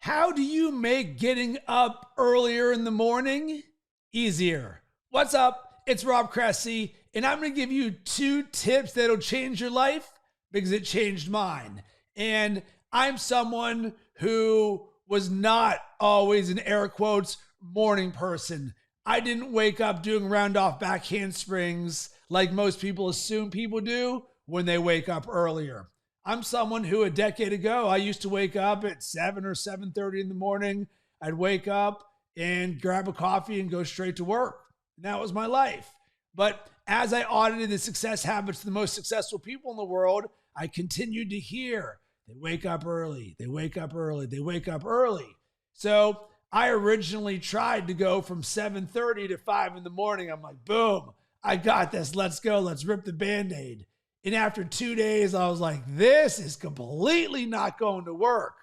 How do you make getting up earlier in the morning easier? What's up? It's Rob Cressy, and I'm going to give you 2 tips that'll change your life because it changed mine. And I'm someone who was not always, in air quotes, morning person. I didn't wake up doing round off back handsprings like most people assume people do when they wake up earlier. I'm someone who a decade ago, I used to wake up at 7 or 7:30 in the morning. I'd wake up and grab a coffee and go straight to work. And that was my life. But as I audited the success habits of the most successful people in the world, I continued to hear, they wake up early, they wake up early, they wake up early. So I originally tried to go from 7:30 to 5 in the morning. I'm like, boom, I got this. Let's go. Let's rip the Band-Aid. And after 2 days, I was like, this is completely not going to work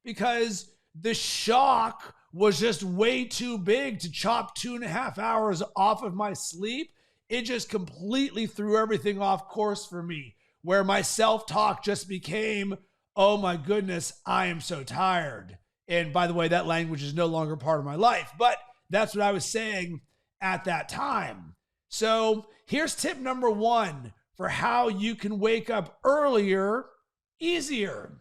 because the shock was just way too big to chop 2.5 hours off of my sleep. It just completely threw everything off course for me, where my self-talk just became, oh my goodness, I am so tired. And by the way, that language is no longer part of my life, but that's what I was saying at that time. So here's tip number 1 for how you can wake up earlier, easier.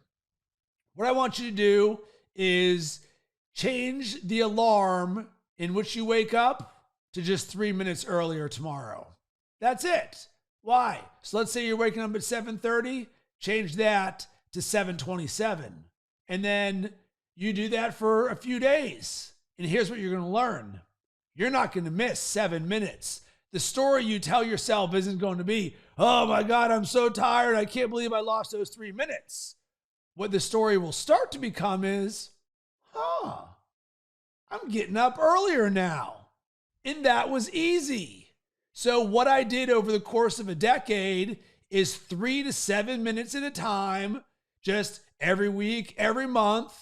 What I want you to do is change the alarm in which you wake up to just 3 minutes earlier tomorrow. That's it. Why? So let's say you're waking up at 7:30, change that to 7:27. And then you do that for a few days. And here's what you're going to learn. You're not going to miss 7 minutes. The story you tell yourself isn't going to be, oh my God, I'm so tired. I can't believe I lost those 3 minutes. What the story will start to become is, I'm getting up earlier now. And that was easy. So what I did over the course of a decade is 3 to 7 minutes at a time, just every week, every month,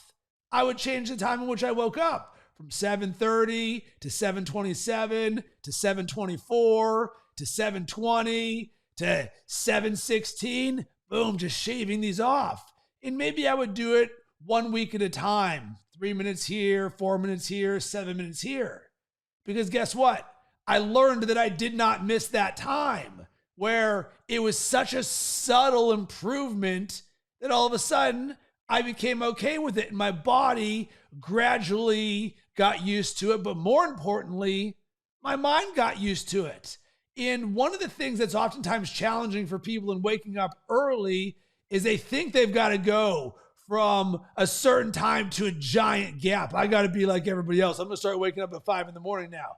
I would change the time in which I woke up. From 7:30 to 7:27 to 7:24 to 7:20 to 7:16. Boom, just shaving these off. And maybe I would do it 1 week at a time. 3 minutes here, 4 minutes here, 7 minutes here. Because guess what? I learned that I did not miss that time, where it was such a subtle improvement that all of a sudden I became okay with it. And my body gradually got used to it. But more importantly, my mind got used to it. And one of the things that's oftentimes challenging for people in waking up early is they think they've got to go from a certain time to a giant gap. I got to be like everybody else. I'm going to start waking up at 5 in the morning now.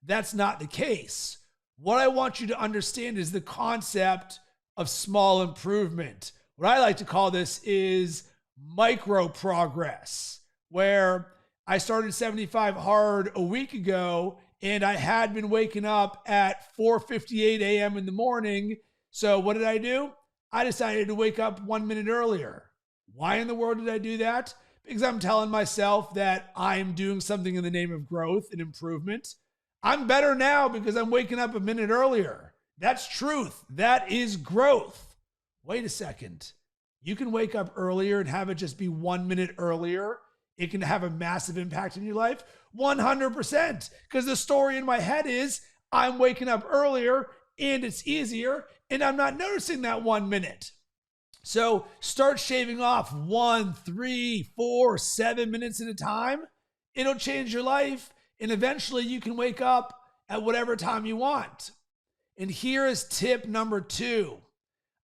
That's not the case. What I want you to understand is the concept of small improvement. What I like to call this is micro progress, where I started 75 Hard a week ago and I had been waking up at 4:58 a.m. in the morning. So what did I do? I decided to wake up 1 minute earlier. Why in the world did I do that? Because I'm telling myself that I'm doing something in the name of growth and improvement. I'm better now because I'm waking up a minute earlier. That's truth. That is growth. Wait a second. You can wake up earlier and have it just be 1 minute earlier. It can have a massive impact in your life. 100%. Because the story in my head is I'm waking up earlier and it's easier and I'm not noticing that 1 minute. So start shaving off 1, 3, 4, 7 minutes at a time. It'll change your life. And eventually you can wake up at whatever time you want. And here is tip number 2.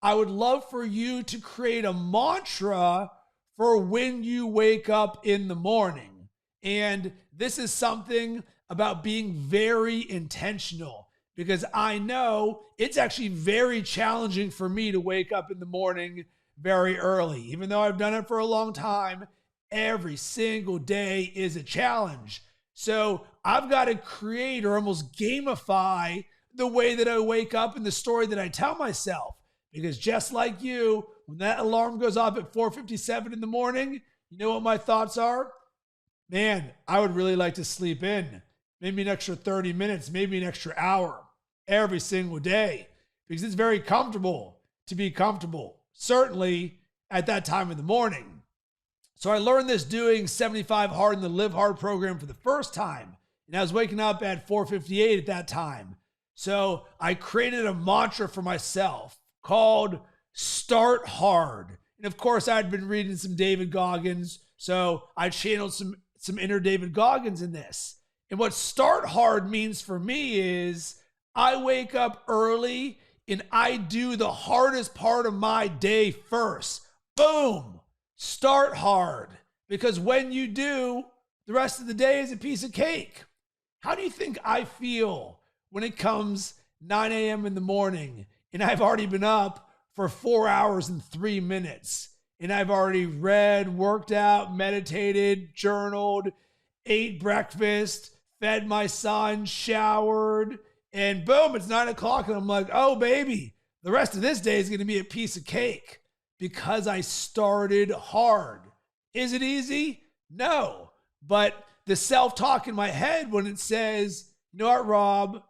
I would love for you to create a mantra for when you wake up in the morning. And this is something about being very intentional, because I know it's actually very challenging for me to wake up in the morning very early. Even though I've done it for a long time, every single day is a challenge. So I've got to create or almost gamify the way that I wake up and the story that I tell myself. Because just like you, when that alarm goes off at 4:57 in the morning, you know what my thoughts are? Man, I would really like to sleep in. Maybe an extra 30 minutes, maybe an extra hour every single day. Because it's very comfortable to be comfortable, certainly at that time of the morning. So I learned this doing 75 Hard in the Live Hard program for the first time. And I was waking up at 4:58 at that time. So I created a mantra for myself called Start Hard. And of course, I'd been reading some David Goggins. So I channeled some inner David Goggins in this. And what Start Hard means for me is I wake up early and I do the hardest part of my day first. Boom. Start hard. Because when you do, the rest of the day is a piece of cake. How do you think I feel when it comes 9 a.m. in the morning and I've already been up for 4 hours and 3 minutes and I've already read, worked out, meditated, journaled, ate breakfast, fed my son, showered, and boom, it's 9 o'clock and I'm like, oh baby, the rest of this day is going to be a piece of cake because I started hard. Is it easy? No. But the self-talk in my head when it says, you know what, Rob,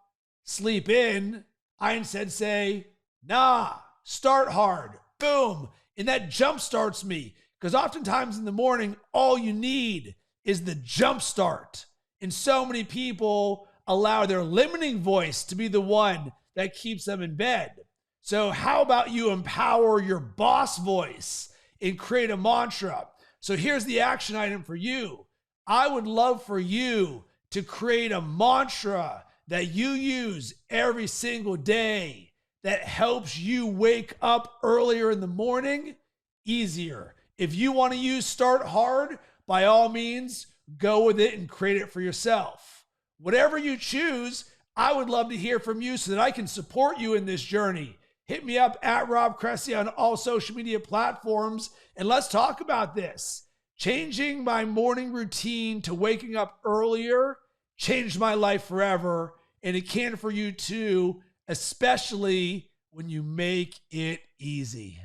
sleep in, I instead say, nah, start hard. Boom. And that jump starts me because oftentimes in the morning, all you need is the jump start. And so many people allow their limiting voice to be the one that keeps them in bed. So how about you empower your boss voice and create a mantra? So here's the action item for you. I would love for you to create a mantra that you use every single day that helps you wake up earlier in the morning easier. If you want to use Start Hard, by all means, go with it and create it for yourself. Whatever you choose, I would love to hear from you so that I can support you in this journey. Hit me up at Rob Cressy on all social media platforms, and let's talk about this. Changing my morning routine to waking up earlier changed my life forever, and it can for you too, especially when you make it easy.